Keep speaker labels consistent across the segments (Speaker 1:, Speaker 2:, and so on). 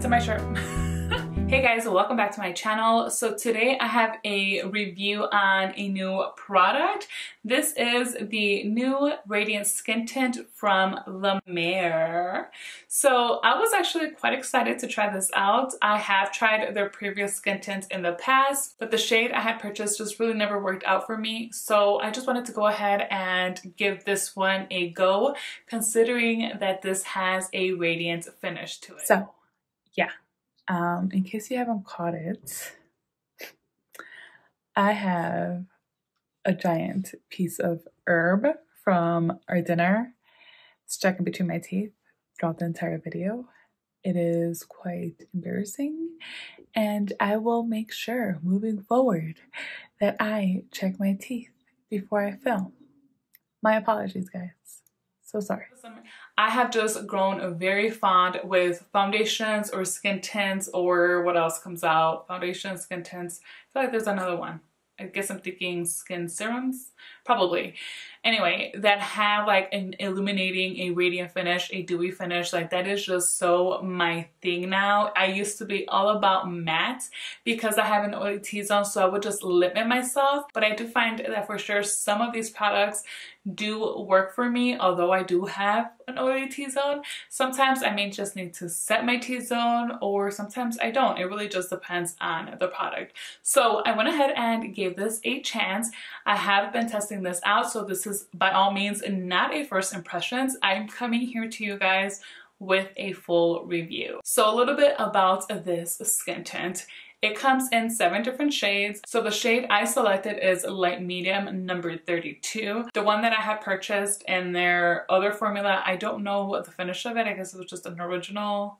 Speaker 1: to my shirt. Hey guys, welcome back to my channel. So today I have a review on a new product. This is the new Radiant Skin Tint from Mer. So I was actually quite excited to try this out. I have tried their previous skin tints in the past, but the shade I had purchased just really never worked out for me. So I just wanted to go ahead and give this one a go, considering that this has a radiant finish to it. So yeah. In case you haven't caught it, I have a giant piece of herb from our dinner stuck in between my teeth throughout the entire video. It is quite embarrassing, and I will make sure moving forward that I check my teeth before I film. My apologies, guys. So sorry. I have just grown very fond with foundations or skin tints, or what else comes out? Foundations, skin tints. I feel like there's another one. I guess I'm thinking skin serums, probably. Anyway, that have like an illuminating, a radiant finish, a dewy finish. Like that is just so my thing now. I used to be all about matte because I have an oily T-zone, so I would just limit myself. But I do find that for sure some of these products do work for me, although I do have an oily T-zone. Sometimes I may just need to set my T-zone, or sometimes I don't. It really just depends on the product. So I went ahead and gave this a chance. I have been testing this out, so this is by all means not a first impressions. I'm coming here to you guys with a full review. So a little bit about this skin tint. It comes in 7 different shades. So the shade I selected is light medium number 32. The one that I had purchased in their other formula, I don't know what the finish of it. I guess it was just an original,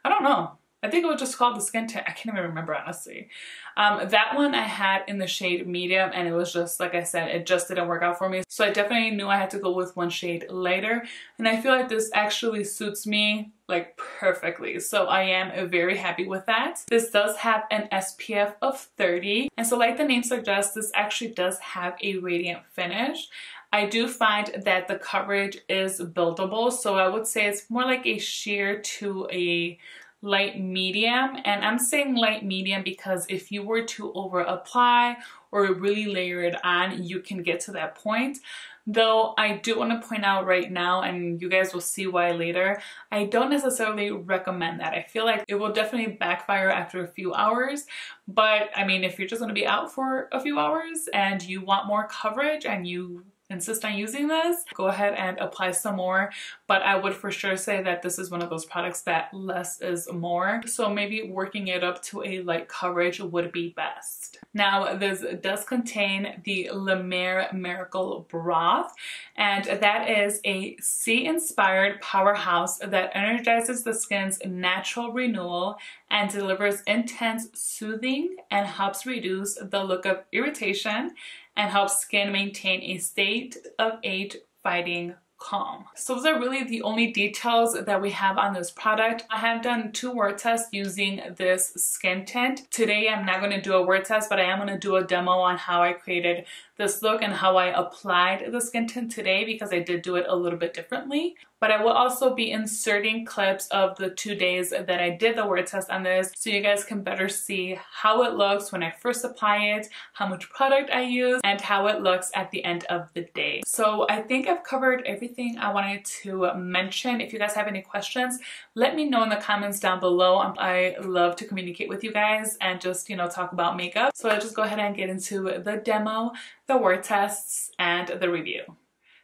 Speaker 1: I don't know. I think it was just called the skin tint. I can't even remember, honestly. That one I had in the shade medium, and it was just, like I said, it just didn't work out for me. So I definitely knew I had to go with one shade lighter. And I feel like this actually suits me like perfectly. So I am very happy with that. This does have an SPF of 30. And so like the name suggests, this actually does have a radiant finish. I do find that the coverage is buildable. So I would say it's more like a sheer to a light medium, and I'm saying light medium because if you were to over apply or really layer it on, you can get to that point. Though I do want to point out right now, and you guys will see why later, I don't necessarily recommend that. I feel like it will definitely backfire after a few hours. But I mean, if you're just going to be out for a few hours and you want more coverage and you insist on using this, go ahead and apply some more. But I would for sure say that this is one of those products that less is more. So maybe working it up to a light coverage would be best. Now this does contain the Mer Miracle Broth, and that is a sea-inspired powerhouse that energizes the skin's natural renewal and delivers intense soothing and helps reduce the look of irritation and helps skin maintain a state of age-fighting calm. So those are really the only details that we have on this product. I have done 2 word tests using this skin tint. Today I'm not going to do a word test, but I am going to do a demo on how I created this look and how I applied the skin tint today, because I did do it a little bit differently. But I will also be inserting clips of the 2 days that I did the word test on this, so you guys can better see how it looks when I first apply it, how much product I use, and how it looks at the end of the day. So I think I've covered everything I wanted to mention. If you guys have any questions, let me know in the comments down below. I love to communicate with you guys and just, you know, talk about makeup. So I'll just go ahead and get into the demo, the word tests, and the review.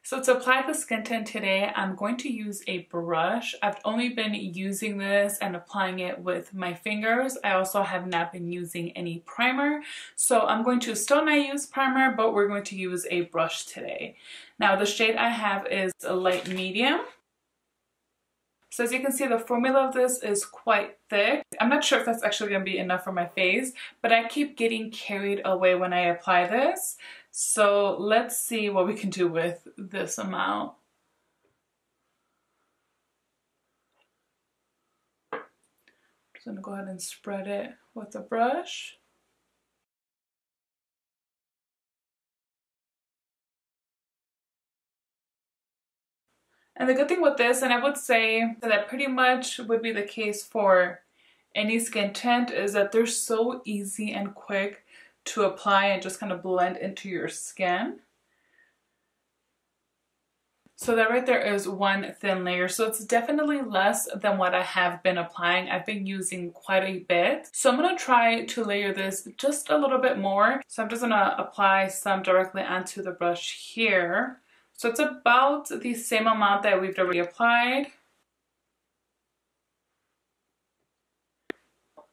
Speaker 1: So to apply the skin tint today, I'm going to use a brush. I've only been using this and applying it with my fingers. I also have not been using any primer. So I'm going to still not use primer, but we're going to use a brush today. Now the shade I have is a light medium. So as you can see, the formula of this is quite thick. I'm not sure if that's actually going to be enough for my face, but I keep getting carried away when I apply this. So let's see what we can do with this amount. I'm just going to go ahead and spread it with a brush. And the good thing with this, and I would say that pretty much would be the case for any skin tint is that they're so easy and quick to apply and just kind of blend into your skin. So that right there is one thin layer. So it's definitely less than what I have been applying. I've been using quite a bit. So I'm going to try to layer this just a little bit more. So I'm just going to apply some directly onto the brush here. So it's about the same amount that we've already applied.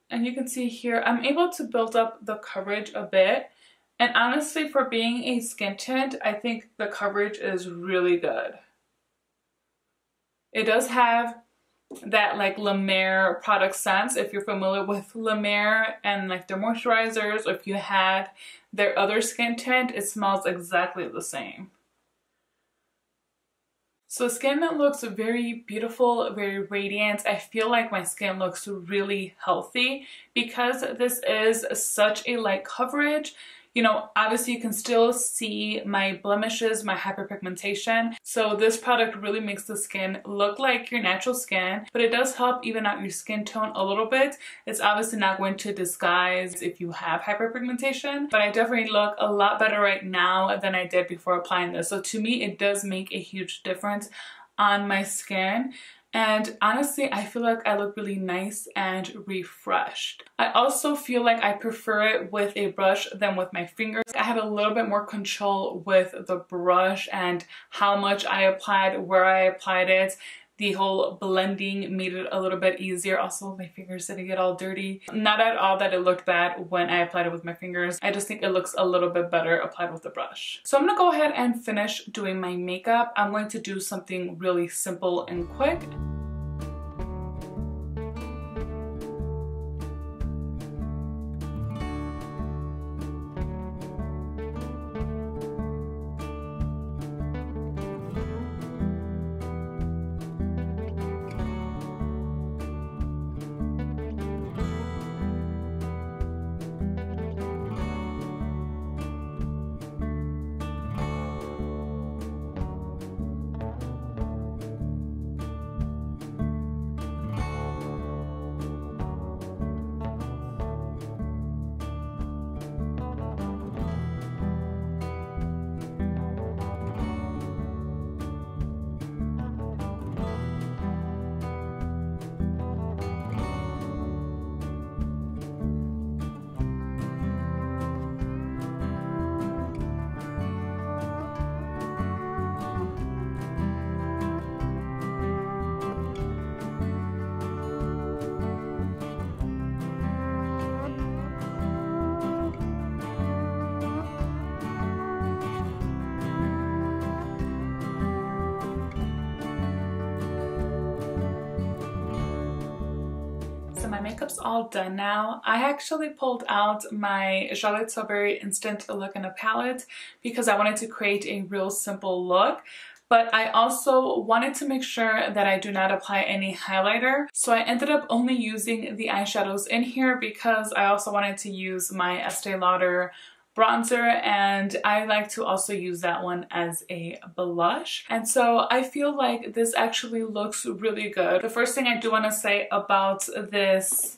Speaker 1: And you can see here, I'm able to build up the coverage a bit. And honestly, for being a skin tint, I think the coverage is really good. It does have that like La Mer product sense. If you're familiar with La Mer and like their moisturizers, or if you had their other skin tint, it smells exactly the same. So skin that looks very beautiful, very radiant. I feel like my skin looks really healthy because this is such a light coverage. You know, obviously you can still see my blemishes, my hyperpigmentation. So this product really makes the skin look like your natural skin, but it does help even out your skin tone a little bit. It's obviously not going to disguise if you have hyperpigmentation, but I definitely look a lot better right now than I did before applying this. So to me, it does make a huge difference on my skin. And honestly, I feel like I look really nice and refreshed. I also feel like I prefer it with a brush than with my fingers. I had a little bit more control with the brush and how much I applied, where I applied it. The whole blending made it a little bit easier. Also, my fingers didn't get all dirty. Not at all that it looked bad when I applied it with my fingers. I just think it looks a little bit better applied with the brush. So I'm gonna go ahead and finish doing my makeup. I'm going to do something really simple and quick. So my makeup's all done now. I actually pulled out my Charlotte Tilbury Instant Look in a palette because I wanted to create a real simple look. But I also wanted to make sure that I do not apply any highlighter. So I ended up only using the eyeshadows in here because I also wanted to use my Este Lauder bronzer, and I like to also use that one as a blush. And so I feel like this actually looks really good. The first thing I do want to say about this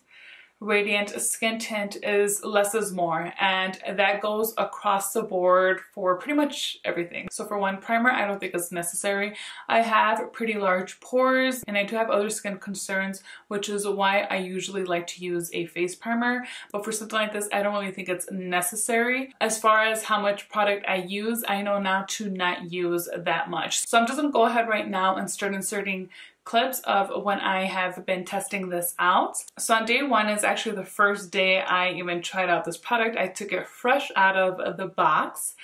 Speaker 1: Radiant Skin Tint is less is more, and that goes across the board for pretty much everything. So for one, primer I don't think is necessary. I have pretty large pores and I do have other skin concerns, which is why I usually like to use a face primer, but for something like this I don't really think it's necessary. As far as how much product I use, I know now to not use that much. So I'm just gonna go ahead right now and start inserting clips of when I have been testing this out. So on day one is actually the first day I even tried out this product. I took it fresh out of the box,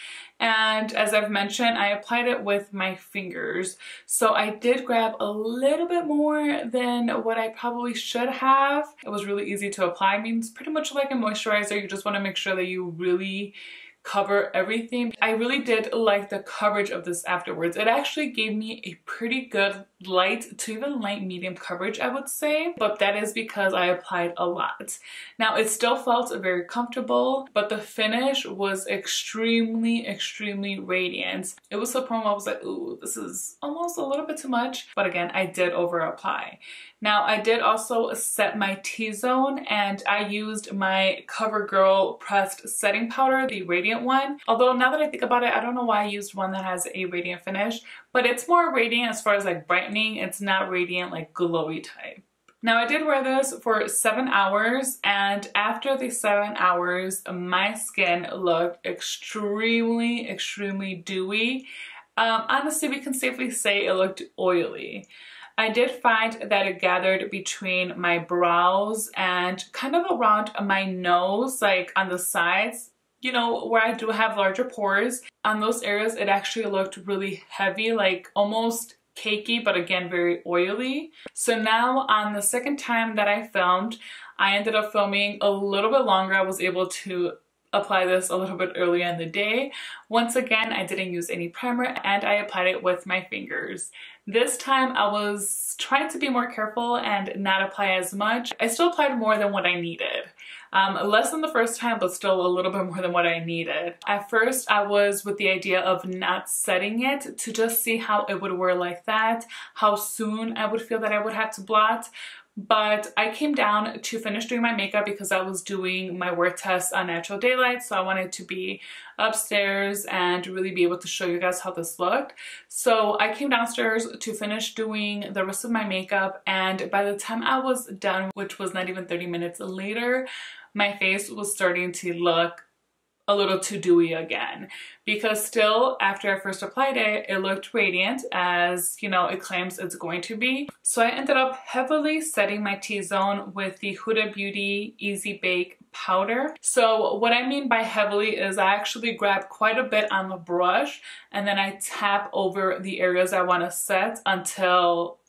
Speaker 1: and as I've mentioned, I applied it with my fingers. So I did grab a little bit more than what I probably should have. It was really easy to apply. I mean, it's pretty much like a moisturizer. You just want to make sure that you really cover everything. I really did like the coverage of this afterwards. It actually gave me a pretty good light to even light medium coverage, I would say, but that is because I applied a lot. Now it still felt very comfortable, but the finish was extremely radiant. It was so promo, I was like, ooh, this is almost a little bit too much, but again, I did over apply. Now I did also set my T-zone, and I used my CoverGirl pressed setting powder, the Radiant one. Although now that I think about it, I don't know why I used one that has a radiant finish, but it's more radiant as far as like brightening. It's not radiant like glowy type. Now I did wear this for 7 hours, and after the 7 hours, my skin looked extremely, extremely dewy. Honestly, we can safely say it looked oily. I did find that it gathered between my brows and kind of around my nose, like on the sides, you know, where I do have larger pores. On those areas, it actually looked really heavy, like almost cakey, but again, very oily. So now on the second time that I filmed, I ended up filming a little bit longer. I was able to apply this a little bit earlier in the day. Once again, I didn't use any primer and I applied it with my fingers. This time I was trying to be more careful and not apply as much. I still applied more than what I needed. Less than the first time, but still a little bit more than what I needed. At first, I was with the idea of not setting it to just see how it would wear like that, how soon I would feel that I would have to blot. But I came down to finish doing my makeup because I was doing my wear test on natural daylight, so I wanted to be upstairs and really be able to show you guys how this looked. So I came downstairs to finish doing the rest of my makeup, and by the time I was done, which was not even 30 minutes later, my face was starting to look a little too dewy again, because still after I first applied it, it looked radiant as, you know, it claims it's going to be. So I ended up heavily setting my T-zone with the Huda Beauty Easy Bake powder. So what I mean by heavily is I actually grab quite a bit on the brush and then I tap over the areas I want to set until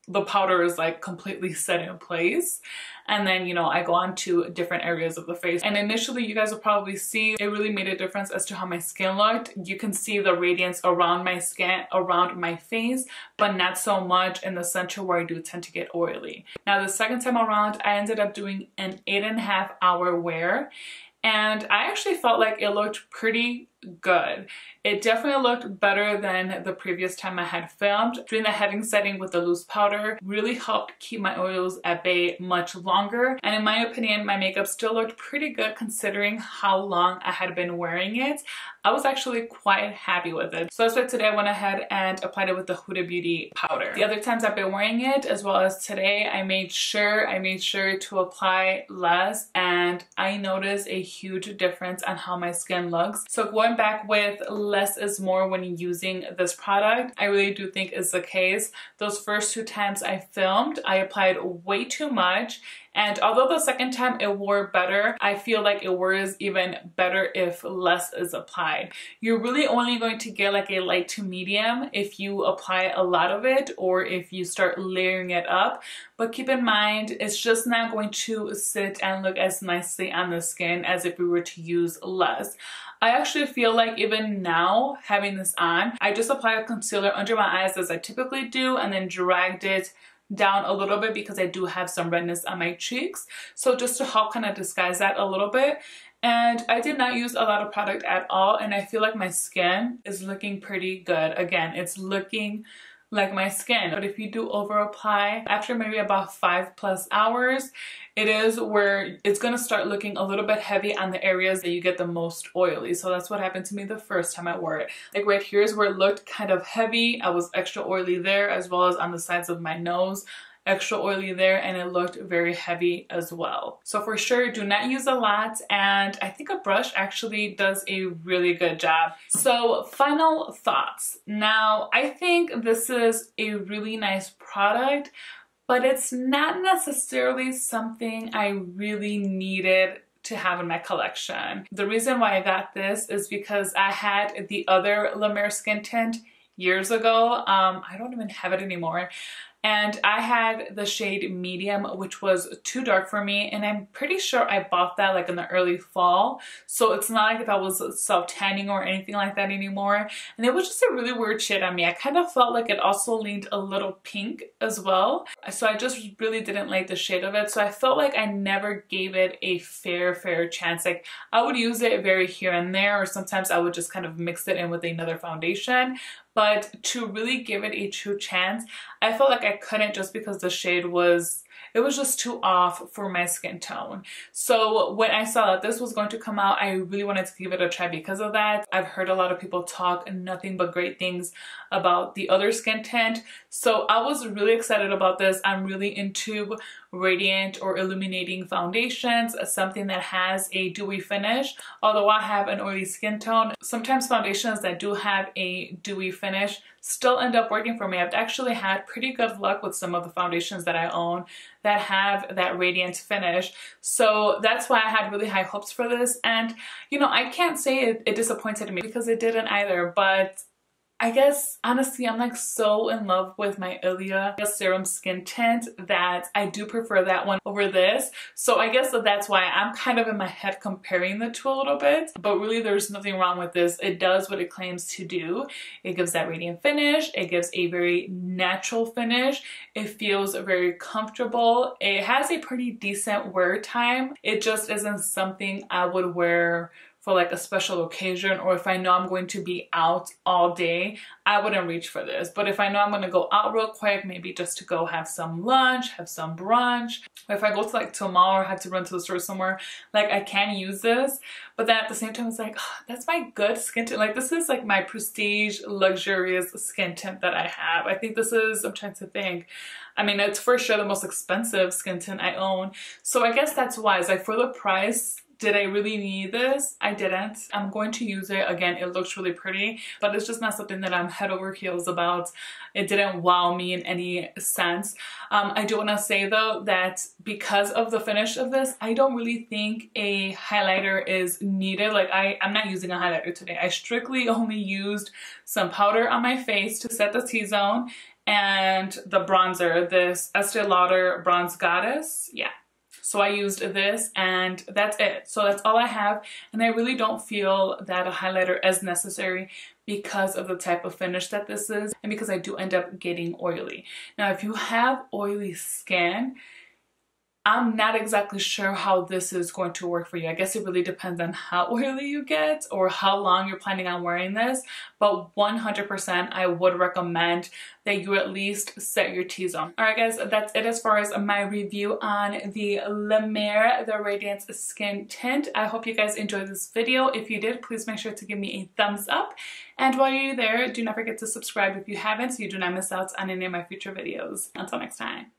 Speaker 1: the powder is like completely set in place. And then, you know, I go on to different areas of the face. And initially you guys will probably see it really made a difference as to how my skin looked. You can see the radiance around my skin, around my face, but not so much in the center where I do tend to get oily. Now the second time around, I ended up doing an 8.5 hour wear. And I actually felt like it looked pretty good. It definitely looked better than the previous time I had filmed. Doing the heavy setting with the loose powder really helped keep my oils at bay much longer. And in my opinion, my makeup still looked pretty good considering how long I had been wearing it. I was actually quite happy with it. So that's why today I went ahead and applied it with the Huda Beauty powder. The other times I've been wearing it, as well as today, I made sure to apply less, and I noticed a huge difference on how my skin looks. So going back with less is more when using this product, I really do think is the case. Those first 2 times I filmed, I applied way too much. And although the second time it wore better, I feel like it wears even better if less is applied. You're really only going to get like a light to medium if you apply a lot of it or if you start layering it up. But keep in mind, it's just not going to sit and look as nicely on the skin as if we were to use less. I actually feel like even now, having this on, I just applied a concealer under my eyes as I typically do and then dragged it down a little bit because I do have some redness on my cheeks. So just to help kind of disguise that a little bit. And I did not use a lot of product at all, and I feel like my skin is looking pretty good. Again, it's looking like my skin. But if you do over apply, after maybe about 5+ hours, it is where it's gonna start looking a little bit heavy on the areas that you get the most oily. So that's what happened to me the first time I wore it. Like right here is where it looked kind of heavy. I was extra oily there, as well as on the sides of my nose. Extra oily there, and it looked very heavy as well. So for sure, do not use a lot, and I think a brush actually does a really good job. So final thoughts. Now, I think this is a really nice product, but it's not necessarily something I really needed to have in my collection. The reason why I got this is because I had the other Mer SkinTint years ago. I don't even have it anymore. And I had the shade medium, which was too dark for me, and I'm pretty sure I bought that like in the early fall. So it's not like if I was self-tanning or anything like that anymore. And it was just a really weird shade on me. I kind of felt like it also leaned a little pink as well. So I just really didn't like the shade of it. So I felt like I never gave it a fair chance. Like I would use it very here and there, or sometimes I would just kind of mix it in with another foundation. but to really give it a true chance, I felt like I couldn't just because the shade was, it was just too off for my skin tone. So when I saw that this was going to come out, I really wanted to give it a try because of that. I've heard a lot of people talk nothing but great things about the other skin tint. So I was really excited about this. I'm really into radiant or illuminating foundations, something that has a dewy finish. Although I have an oily skin tone, sometimes foundations that do have a dewy finish still end up working for me. I've actually had pretty good luck with some of the foundations that I own that have that radiant finish. So that's why I had really high hopes for this. And you know, I can't say it disappointed me because it didn't either, but I guess, honestly, I'm like so in love with my Ilia Serum Skin Tint that I do prefer that one over this. So I guess that's why I'm kind of in my head comparing the two a little bit. But really, there's nothing wrong with this. It does what it claims to do. It gives that radiant finish. It gives a very natural finish. It feels very comfortable. It has a pretty decent wear time. It just isn't something I would wear for like a special occasion, or if I know I'm going to be out all day, I wouldn't reach for this. But if I know I'm going to go out real quick, maybe just to go have some lunch, have some brunch, or if I go to like to a mall or have to run to the store somewhere, like I can use this. But then at the same time, it's like, oh, that's my good skin tint. Like this is like my prestige, luxurious skin tint that I have. I think this is, I'm trying to think. I mean, it's for sure the most expensive skin tint I own. So I guess that's why. It's like for the price, did I really need this? I didn't. I'm going to use it. Again, it looks really pretty, but it's just not something that I'm head over heels about. It didn't wow me in any sense. I do want to say though that because of the finish of this, I don't really think a highlighter is needed. Like I'm not using a highlighter today. I strictly only used some powder on my face to set the T-zone and the bronzer, this Estee Lauder Bronze Goddess. Yeah. So I used this and that's it. So that's all I have. And I really don't feel that a highlighter is necessary because of the type of finish that this is and because I do end up getting oily. Now, if you have oily skin, I'm not exactly sure how this is going to work for you. I guess it really depends on how oily you get or how long you're planning on wearing this. But 100% I would recommend that you at least set your T-zone. Alright guys, that's it as far as my review on the Mer The Radiant Skin Tint. I hope you guys enjoyed this video. If you did, please make sure to give me a thumbs up. And while you're there, do not forget to subscribe if you haven't so you do not miss out on any of my future videos. Until next time.